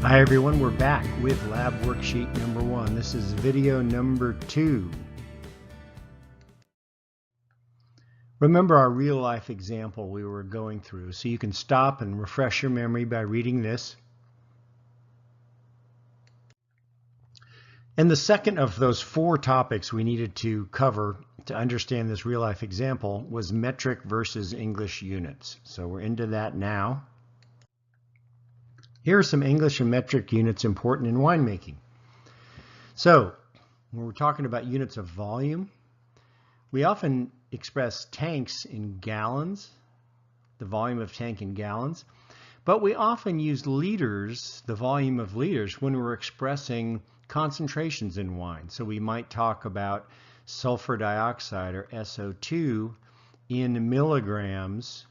Hi everyone, we're back with lab worksheet number 1. This is video number 2. Remember our real life example we were going through, so you can stop and refresh your memory by reading this. And the second of those 4 topics we needed to cover to understand this real life example was metric versus English units. So we're into that now. Here are some English and metric units important in winemaking. So when we're talking about units of volume, we often express tanks in gallons, the volume of tank in gallons, but we often use liters, the volume of liters, when we're expressing concentrations in wine. So we might talk about sulfur dioxide, or SO2, in milligrams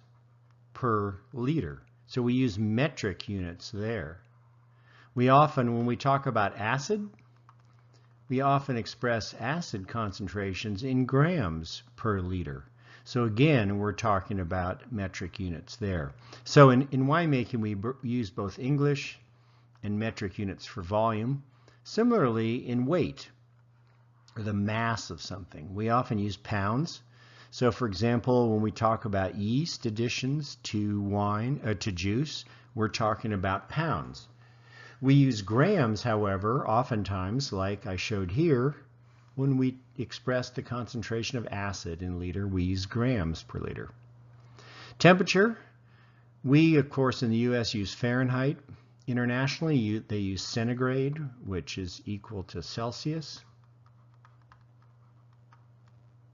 per liter. So we use metric units there. We often, when we talk about acid, we often express acid concentrations in grams per liter. So again, we're talking about metric units there. So in winemaking, we use both English and metric units for volume. Similarly, in weight, or the mass of something, we often use pounds. So for example, when we talk about yeast additions to wine, to juice, we're talking about pounds. We use grams, however, oftentimes, like I showed here, when we express the concentration of acid in liter, we use grams per liter. Temperature, we of course in the US use Fahrenheit. Internationally, they use centigrade, which is equal to Celsius.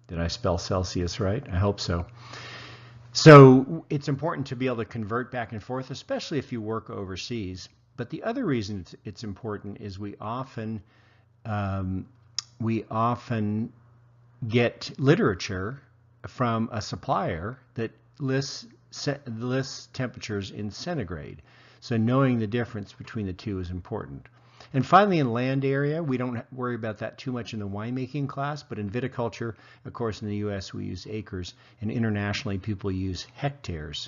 Did I spell Celsius right? I hope so. So it's important to be able to convert back and forth, especially if you work overseas. But the other reason it's important is we often get literature from a supplier that lists temperatures in centigrade. So knowing the difference between the two is important. And finally, in land area, we don't worry about that too much in the winemaking class, but in viticulture, of course, in the US, we use acres, and internationally, people use hectares.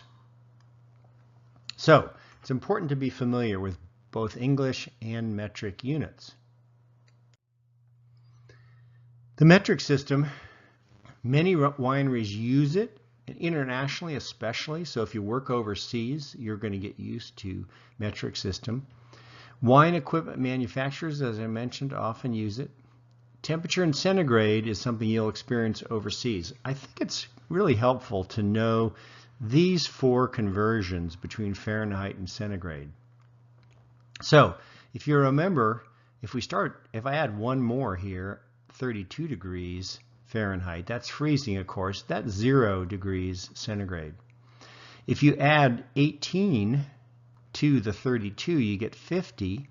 So it's important to be familiar with both English and metric units. The metric system, many wineries use it, and internationally especially. So if you work overseas, you're going to get used to metric system. Wine equipment manufacturers, as I mentioned, often use it. Temperature in centigrade is something you'll experience overseas. I think it's really helpful to know these 4 conversions between Fahrenheit and centigrade. So if you remember, if I add one more here, 32 degrees Fahrenheit, that's freezing, of course. That's 0 degrees centigrade. If you add 18 to the 32, you get 50,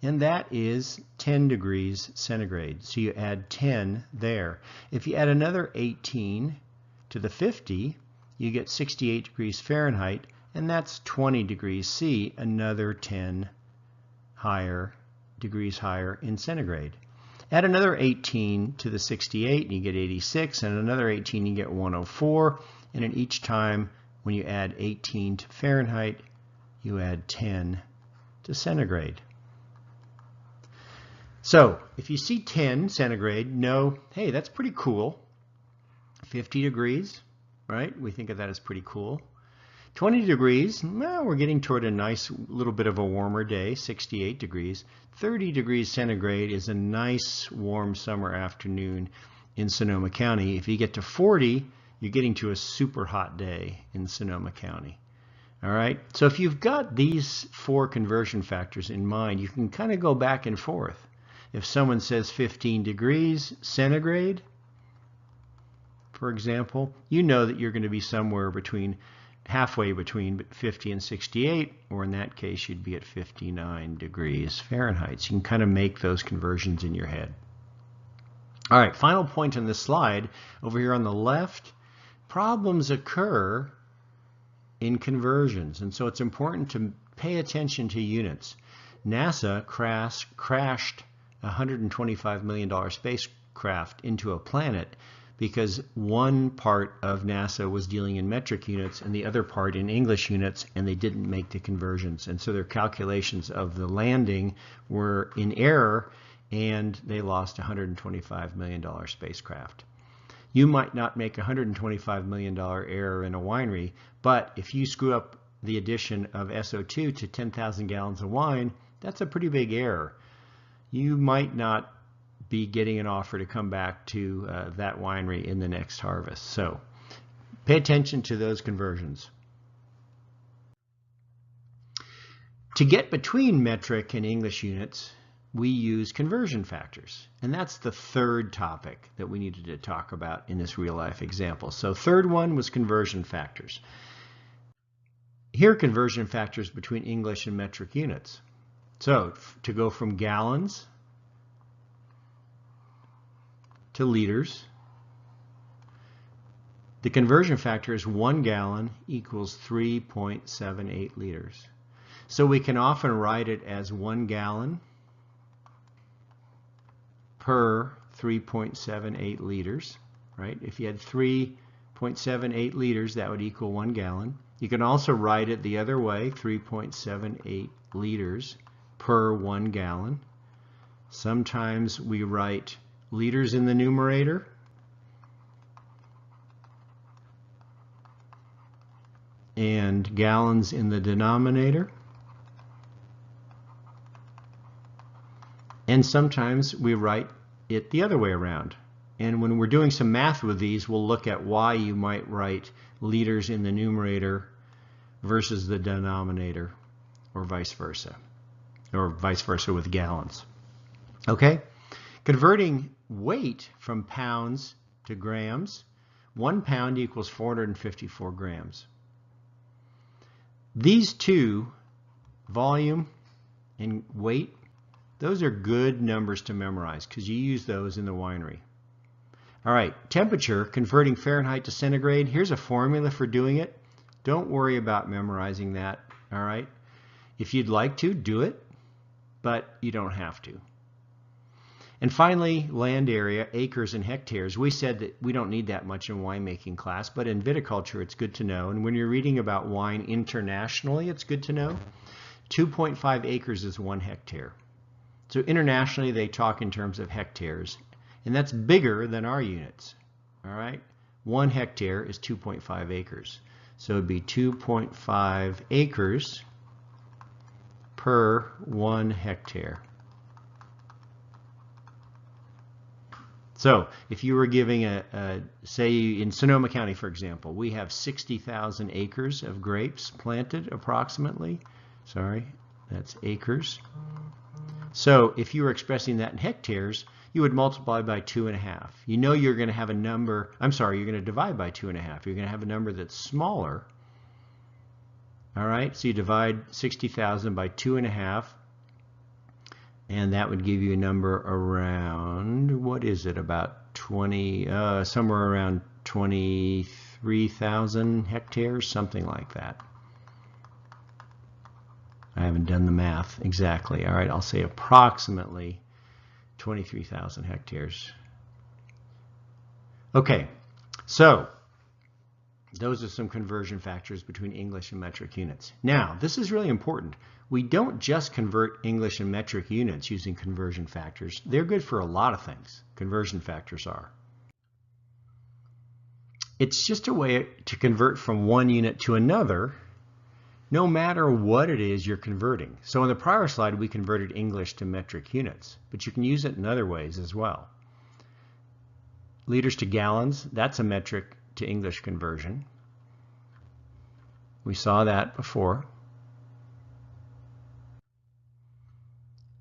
and that is 10 degrees centigrade. So you add 10 there. If you add another 18 to the 50, you get 68 degrees Fahrenheit, and that's 20 degrees C, another 10 degrees higher in centigrade. Add another 18 to the 68, and you get 86, and another 18, you get 104, and in each time when you add 18 to Fahrenheit, you add 10 to centigrade. So if you see 10 centigrade, know, hey, that's pretty cool. 50 degrees, right? We think of that as pretty cool. 20 degrees, well, we're getting toward a nice little bit of a warmer day, 68 degrees. 30 degrees centigrade is a nice warm summer afternoon in Sonoma County. If you get to 40, you're getting to a super hot day in Sonoma County. All right, so if you've got these 4 conversion factors in mind, you can kind of go back and forth. If someone says 15 degrees centigrade, for example, you know that you're going to be somewhere halfway between 50 and 68, or in that case, you'd be at 59 degrees Fahrenheit. So you can kind of make those conversions in your head. All right, final point on this slide, over here on the left, problems occur in conversions, and so it's important to pay attention to units. NASA crashed a $125 million spacecraft into a planet because one part of NASA was dealing in metric units and the other part in English units, and they didn't make the conversions. And so their calculations of the landing were in error, and they lost a $125 million spacecraft. You might not make a $125 million error in a winery, but if you screw up the addition of SO2 to 10,000 gallons of wine, that's a pretty big error. You might not be getting an offer to come back to that winery in the next harvest. So pay attention to those conversions. To get between metric and English units, we use conversion factors. And that's the third topic that we needed to talk about in this real-life example. So third one was conversion factors. Here are conversion factors between English and metric units. So to go from gallons to liters, the conversion factor is 1 gallon equals 3.78 liters. So we can often write it as 1 gallon per 3.78 liters, right? If you had 3.78 liters, that would equal 1 gallon. You can also write it the other way, 3.78 liters per 1 gallon. Sometimes we write liters in the numerator and gallons in the denominator. And sometimes we write it the other way around. And when we're doing some math with these, we'll look at why you might write liters in the numerator versus the denominator, or vice versa with gallons. Okay? Converting weight from pounds to grams, 1 pound equals 454 grams. These two, volume and weight, those are good numbers to memorize because you use those in the winery. All right, temperature, converting Fahrenheit to centigrade. Here's a formula for doing it. Don't worry about memorizing that, all right? If you'd like to, do it, but you don't have to. And finally, land area, acres and hectares. We said that we don't need that much in winemaking class, but in viticulture it's good to know. And when you're reading about wine internationally, it's good to know. 2.5 acres is 1 hectare. So internationally they talk in terms of hectares, and that's bigger than our units. All right? 1 hectare is 2.5 acres. So it would be 2.5 acres per 1 hectare. So if you were giving say in Sonoma County, for example, we have 60,000 acres of grapes planted approximately. Sorry, that's acres. So if you were expressing that in hectares, you would multiply by 2.5. You know you're going to have a number, you're going to divide by 2.5. You're going to have a number that's smaller. All right, so you divide 60,000 by 2.5. And that would give you a number around, what is it, about 20, somewhere around 23,000 hectares, something like that. I haven't done the math exactly. All right, I'll say approximately 23,000 hectares. Okay, so those are some conversion factors between English and metric units. Now, this is really important. We don't just convert English and metric units using conversion factors. They're good for a lot of things. Conversion factors are. It's just a way to convert from one unit to another, no matter what it is you're converting. So in the prior slide, we converted English to metric units, but you can use it in other ways as well. Liters to gallons, that's a metric to English conversion. We saw that before.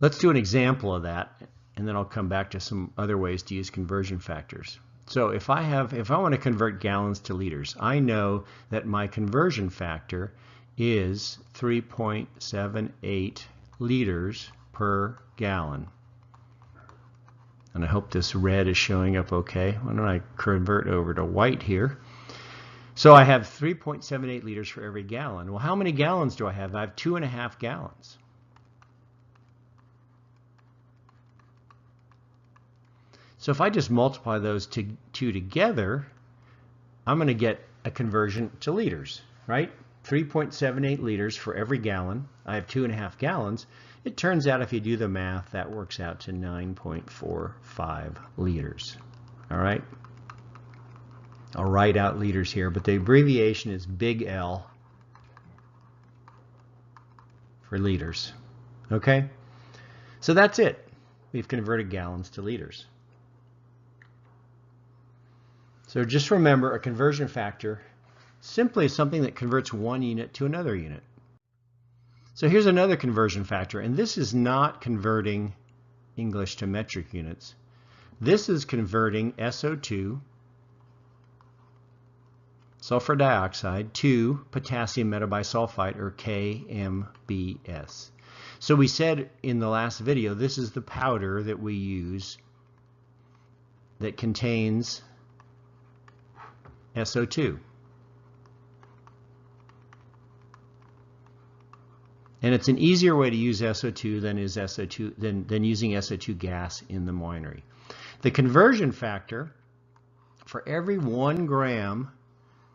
Let's do an example of that, and then I'll come back to some other ways to use conversion factors. So if I want to convert gallons to liters, I know that my conversion factor is 3.78 liters per gallon. And I hope this red is showing up okay. Why don't I convert over to white here? So I have 3.78 liters for every gallon. Well, how many gallons do I have? I have 2.5 gallons. So So if I just multiply those two together, I'm going to get a conversion to liters, right? 3.78 liters for every gallon. I have 2.5 gallons. It turns out if you do the math, that works out to 9.45 liters. All right? I'll write out liters here, but the abbreviation is big L for liters. Okay? So that's it. We've converted gallons to liters. So just remember, a conversion factor simply is something that converts one unit to another unit. So here's another conversion factor, and this is not converting English to metric units. This is converting SO2, sulfur dioxide, to potassium metabisulfite, or KMBS. So we said in the last video, this is the powder that we use that contains SO2. And it's an easier way to use SO2 than using SO2 gas in the winery. The conversion factor for every 1 gram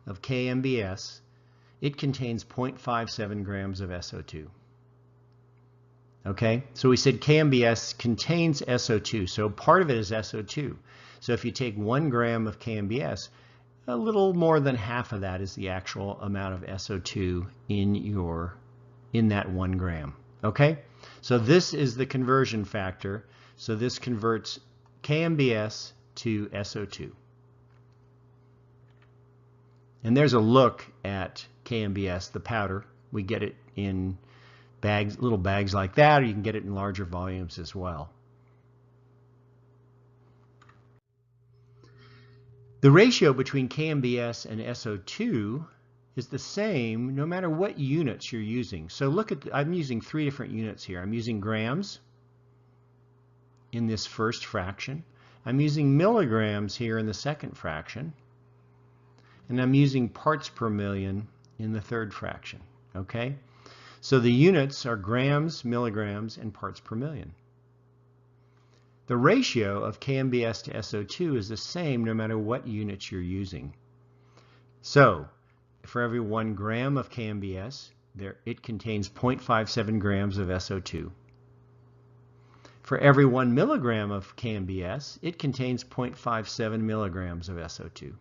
of KMBS, it contains 0.57 grams of SO2. Okay, so we said KMBS contains SO2, so part of it is SO2. So if you take 1 gram of KMBS, a little more than half of that is the actual amount of SO2 in that 1 gram. Okay, so this is the conversion factor. So this converts KMBS to SO2. And there's a look at KMBS, the powder. We get it in bags, little bags like that, or you can get it in larger volumes as well. The ratio between KMBS and SO2 is the same no matter what units you're using. So look at, I'm using 3 different units here. I'm using grams in this first fraction. I'm using milligrams here in the second fraction. And I'm using parts per million in the third fraction. Okay? So the units are grams, milligrams, and parts per million. The ratio of KMBS to SO2 is the same no matter what units you're using. So for every 1 gram of KMBS, it contains 0.57 grams of SO2. For every 1 milligram of KMBS, it contains 0.57 milligrams of SO2.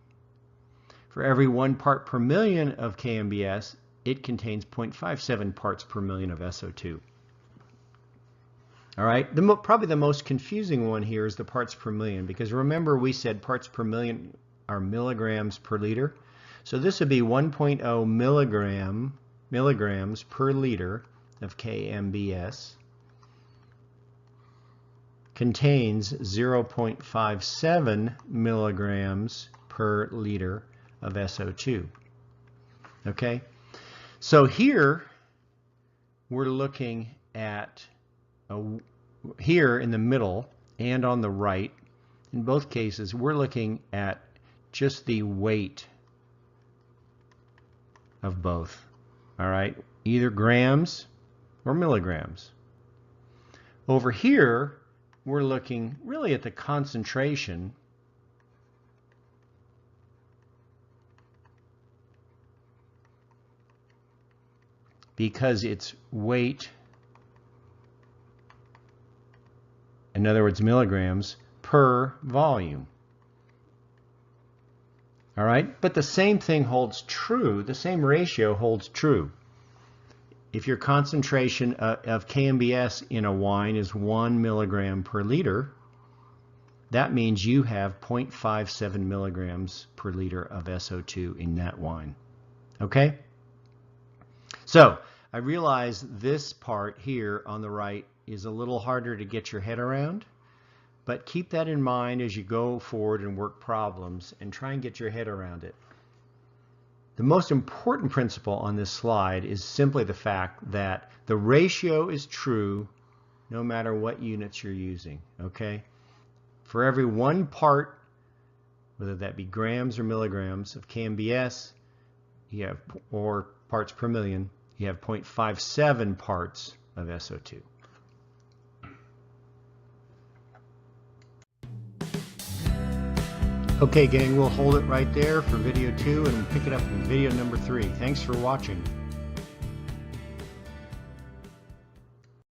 For every 1 part per million of KMBS, it contains 0.57 parts per million of SO2. All right, probably the most confusing one here is the parts per million, because remember we said parts per million are milligrams per liter. So this would be 1.0 milligrams per liter of KMBS contains 0.57 milligrams per liter of SO2. Okay, so here we're looking at here in the middle and on the right, in both cases, we're looking at just the weight of both. All right, either grams or milligrams. Over here, we're looking really at the concentration because it's weight, in other words, milligrams per volume. All right, but the same thing holds true, the same ratio holds true. If your concentration of KMBS in a wine is 1 milligram per liter, that means you have 0.57 milligrams per liter of SO2 in that wine. Okay? So I realize this part here on the right is a little harder to get your head around, but keep that in mind as you go forward and work problems and try and get your head around it. The most important principle on this slide is simply the fact that the ratio is true no matter what units you're using, okay? For every 1 part, whether that be grams or milligrams of KMBS, you have, or parts per million, you have 0.57 parts of SO2. Okay gang, we'll hold it right there for video 2 and pick it up in video number 3. Thanks for watching.